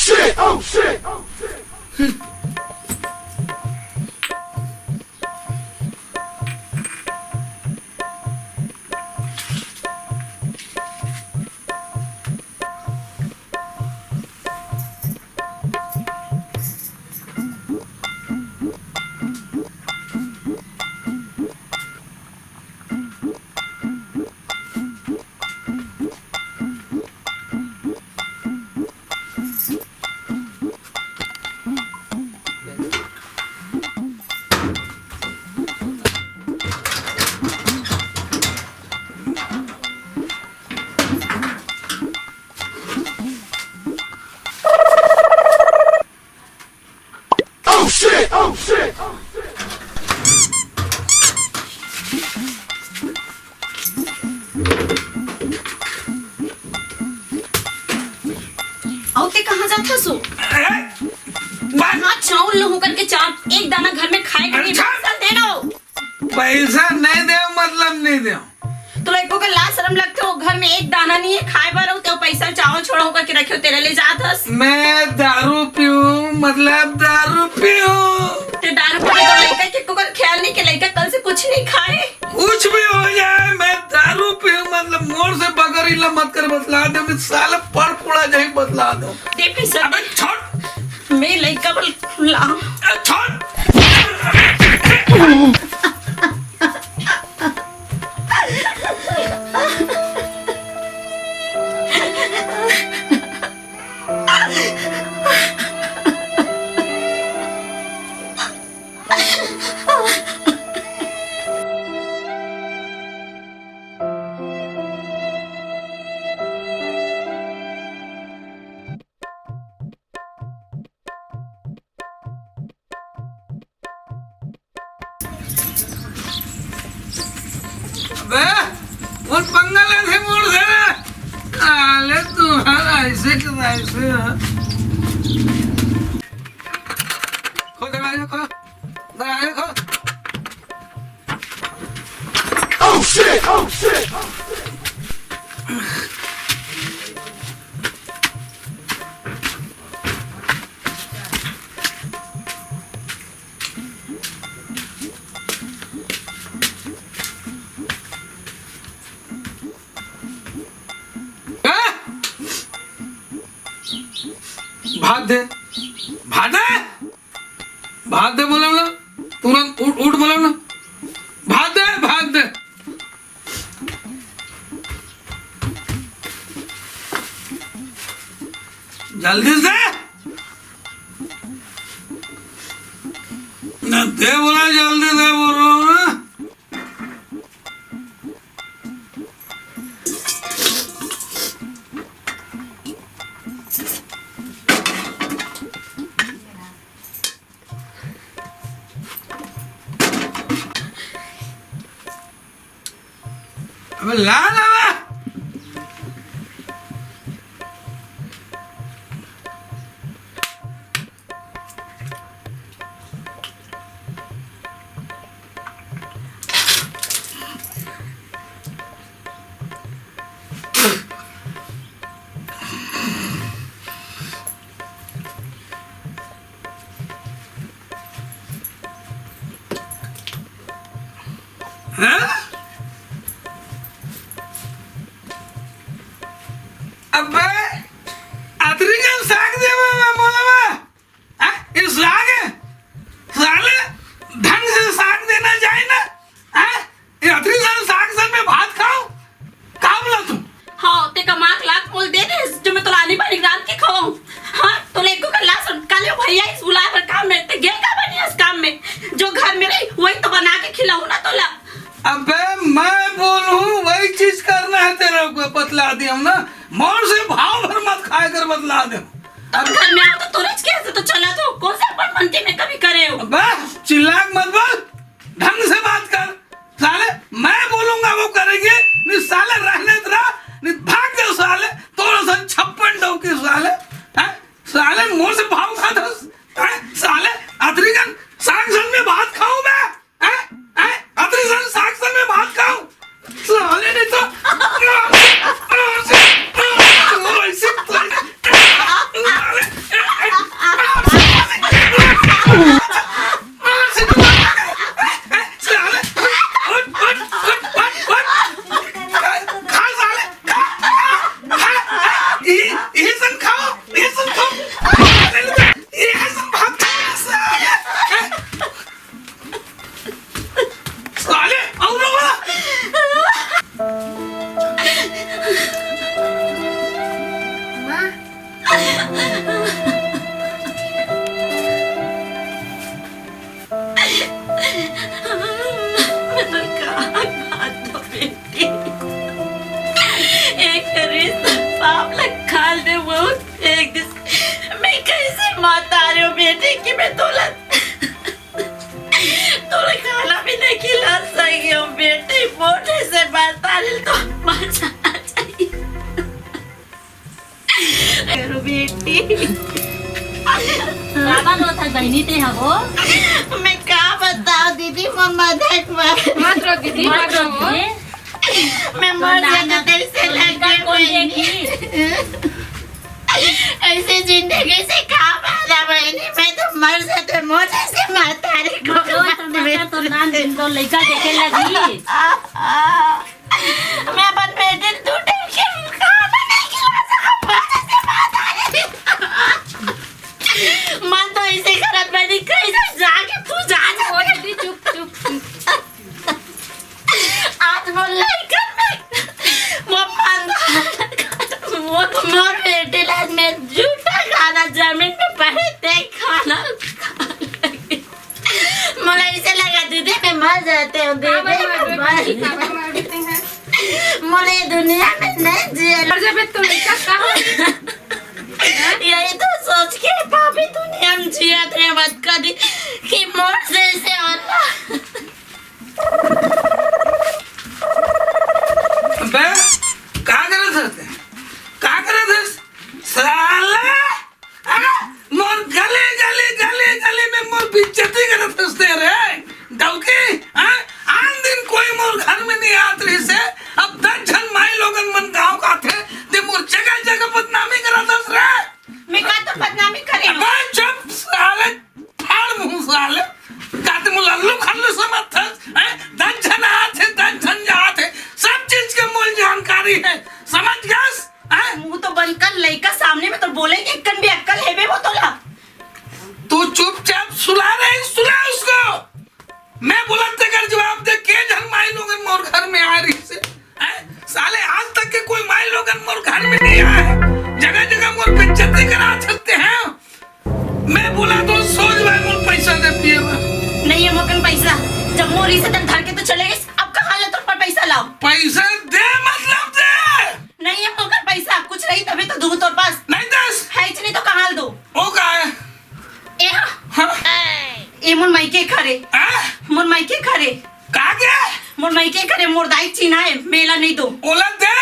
shit! Oh shit! Oh shit! Oh shit! Oh shit! आओ ते कहाँ जाता सो? हाँ चावल न होकर के चाप एक दाना घर में खाए के पैसा दे दो। पैसा नहीं दे मतलब नहीं दे। तो लड़कों का लाज शर्म लगते हो, घर में एक दाना नहीं है खाए बार हो तो पैसा चावल छोड़ा होकर के रखे हो तेरे ले जात हस। मैं दारू पीऊं मतलब दारू पीऊं। ते दारू पी तो लड़का के को ख्याल नहीं कि लड़का कल से कुछ नहीं खाए। कुछ भी हो जाए मैं दारू पीऊं मतलब मोर से बगर इला मत कर बतला दो कि साला पड़ पुड़ा जाए बतला दो। दे पैसा। अबे छोड़। मैं लड़का बल ला। छोड़। अबे वो पंगल ऐसे मोड़ से ना आले तुम्हारा ऐसे कैसे खो दरवाजा खो दरवाजा खो। Oh shit! Oh shit! भाग दे भाग दे भाग दे बोला ना तुरंत उठ उठ बोला ना भाग दे भाग दे। जल्दी से ना दे बोला जल्दी से बोल रहा हूँ ना। अबे ला ना अबे अदरी का साग दे मैं बोला मैं ये साग है साले ढंग से साग देना चाहिए ना। ये अदरी का साग से मैं भात खाऊं काम ला तुम। हाँ ते का मार्क लाख मोल दे दे जो मैं तो लानी बारी रात के खाऊं। हाँ तो लड़कों का लाज काले भैया इस बुला कर काम में ते गेल का बनी इस काम में जो घर में रही वही तो बना के खिलाऊं ना तो ला। अबे मैं बोलूं वही चीज करना है तेरे को बतला दिया हम ना मोर से भाव भर मत खाए कर बतला दे। अब घर में आओ तो तुरंत कैसे तो चला तो कौन सा अपन मनती में कभी करे हो। अबे चिल्लाक मत बोल ढंग से बात कर साले मैं बोलूंगा वो करेंगे नहीं साले रहने दे नहीं भाग जाओ साले तोड़ा सा 56 डोकी साले साले मोर से भाव खा दो साले अदरिकन साग सन में भात खाऊं मैं अदरिकन साग सन में भात खाऊं साले नहीं तो ऐसे साले उठ उठ उठ उठ उठ खा साले खा ये सब खाओ ये सब खाओ ये सब भात साले साले और बोला मैं कैसे माता रही हूँ बेटे कि मैं तोला खाना भी नहीं खिला सकी हूँ बेटे मोटे से माता रही तो मर जाना चाहिए करो बेटी बहनी ते हो मैं क्या बताऊँ दीदी मम्मा देख मत रो दीदी मत रो मैं मर जाना कैसे लगा देखी ऐसे जिंदगी से कहा पैदा बहनी मैं तो मर जाते मोटे से माता रे को तो नान दिन को लड़का देखे लगी मैं अपन बेटे टूटे के खाना नहीं खिला सका मोटे से माता रे मन तो ऐसे करत बहनी कैसे जाके तू जा दीदी चुप चुप आज वो लड़का में वो मोर बेटे लाज में झूठा खाना जमीन पे पड़े थे खाना मुझे ऐसे लगा दीदी मैं मर जाते हूँ दीदी मुझे दुनिया में नहीं जिया तो लड़का कहाँ यही तो सोच के भाभी दुनिया में जिया थे मत कभी कि मोर जैसे होला बे क्या करे थे साला मोर गली गली गली गली में मोर बेइज्जती करत हंसते रे डौकी आन दिन कोई मोर घर में नहीं आत रही से अब 10 जन माई लोगन मन गांव का थे ते मोर जगह जगह बदनामी करत हंस रे मैं का तो बदनामी करे अबे चुप साले फाड़ मुंह साले काते मुल अल्लू खल्लू समझ था 10 जन आते 10 जन जाते सब चीज के मोल जानकारी है समझ गस मुंह तो बंद कर लड़का सामने में तो बोलेंगे इक्कन भी अक्कल है बे वो तोला तू चुपचाप सुला उसको मैं बुलंद कर जवाब दे के जन माई लोगन मोर घर में आ रही से साले आज तक के कोई माई लोगन मोर घर में नहीं आए जगह जगह मोर बेइज्जती करा सकते हैं मैं बोला तो सोच भाई मोर पैसा दे पिए नहीं है मोकन पैसा जब मोरी से तक धर के तो चले गए अब कहाँ ले तुम पर पैसा लाओ पैसा दे मतलब दे नहीं है मोकन पैसा कुछ नहीं तभी तो दूध तोर पास नहीं दस है नहीं तो कहाँ दो वो का है ए हाँ? ए मोर मायके खरे हाँ? मोर मायके खरे का गया मोर मायके खरे मोर दाई चीना है मेला नहीं दो ओला दे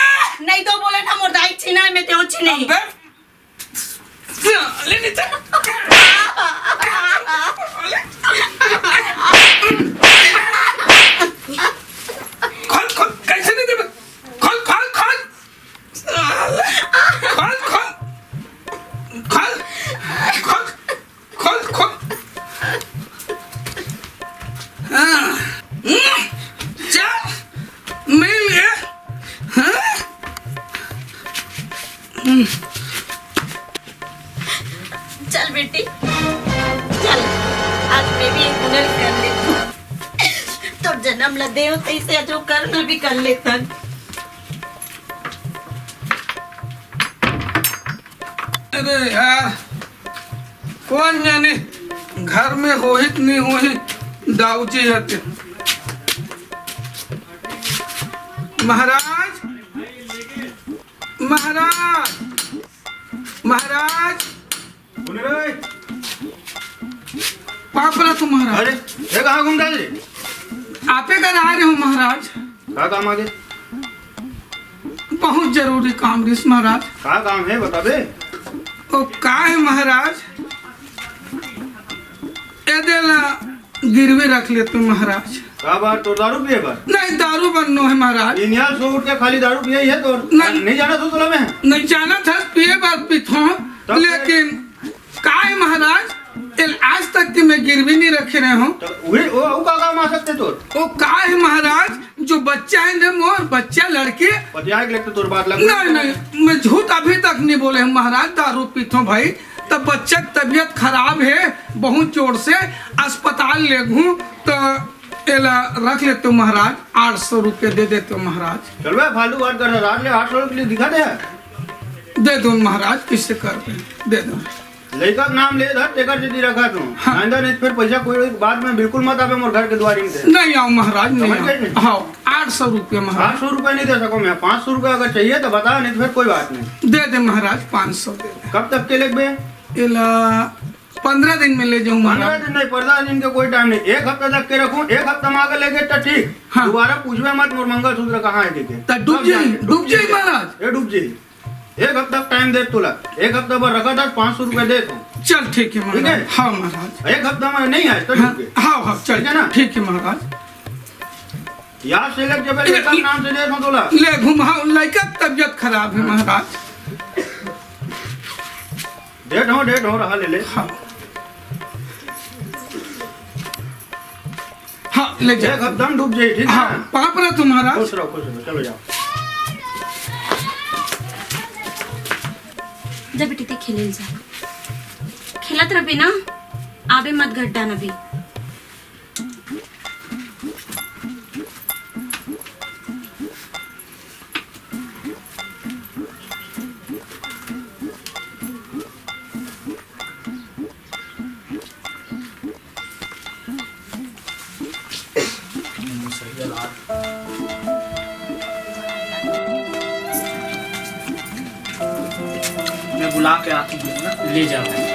नहीं दो बोले ना मोर दाई चीना है मैं ते उच्च नहीं अबे ले नीचे खोल खोल कैसे नहीं दे खोल खोल खोल खोल खोल खोल खोल खोल खोल हाँ चल मिल गया हाँ चल बेटी चल आज मैं भी एक हुनर कर लेती हूँ तो जन्म ला दे से जो कर्म भी कर लेता अरे यार कौन जाने घर में होहित नहीं होही दाऊची जाते महाराज महाराज महाराज पापरा तुम्हारा अरे ये कहाँ घूमता है? आपे घर आ रहे हो महाराज क्या काम आगे? बहुत जरूरी काम रिस महाराज क्या काम है बता दे। ओ का है महाराज ए देला गिरवे रख लेते महाराज क्या बात तो दारू पिए बार? नहीं दारू बननो है महाराज इनियाल सो उठ के खाली दारू पिए ही है तो नहीं जाना तो तुला में नहीं जाना था पिए बार पीथो तब लेकिन का है महाराज आज तक कि मैं रहे हो तो वही वो का काम आ सकते तो वो का है महाराज जो बच्चा है ना मोर बच्चा लड़के पतिया के लिए तोर बात लग नहीं नहीं मैं झूठ अभी तक नहीं बोले हूँ महाराज दारू पीतो भाई तब बच्चा की तबीयत खराब है बहुत जोर से अस्पताल ले घूँ तो एला रख लेते हो महाराज 800 रुपये दे देते हो महाराज चल भाई फालतू बात कर रहा ले 800 के लिए दिखा दे दे दो महाराज किससे करते दे दो लड़का का नाम ले धर टेकर जल्दी रखा तू हाँ। आइंदा नहीं फिर पैसा कोई बाद में बिल्कुल मत आवे मोर घर के द्वारी में नहीं आओ महाराज नहीं समझ गए? आओ हाँ 800 रुपये महाराज 800 रुपए नहीं दे सको मैं 500 रुपए अगर चाहिए तो बता नहीं तो फिर कोई बात नहीं दे दे महाराज 500 दे दे कब तक के लेके एला 15 दिन में ले जाऊँ 15 महाराज दिन नहीं 15 दिन के कोई टाइम नहीं 1 हफ्ता तक के रखूं 1 हफ्ता में आगे लेके तो ठीक हाँ। दोबारा पूछवे मत मोर मंगलसूत्र कहाँ है देखे तो डूब जाई महाराज ये डूब जाई 1 हफ्ता टाइम दे तुला 1 हफ्ता भर रखा था 500 रुपए दे तू चल ठीक है ठीक महाराज है? हाँ महाराज 1 हफ्ता में नहीं आए तो हाँ ठीक है हाँ हाँ चल ठीक है ना? ठीक है महाराज याद से लग जब लेकर नाम से दे दो तुला ले घुमाओ लड़का की तबीयत खराब है महाराज डेट हो रहा ले ले हाँ हाँ ले 1 जा हफ्ता में डूब जाए ठीक है हाँ ना? पाप रहा तुम्हारा खुश रहो चलो जाओ जब बेटी ते खेले जा खेलत रही ना आबे मत गड्ढा नबी मैं बुला के आती हूँ ना ले जाओ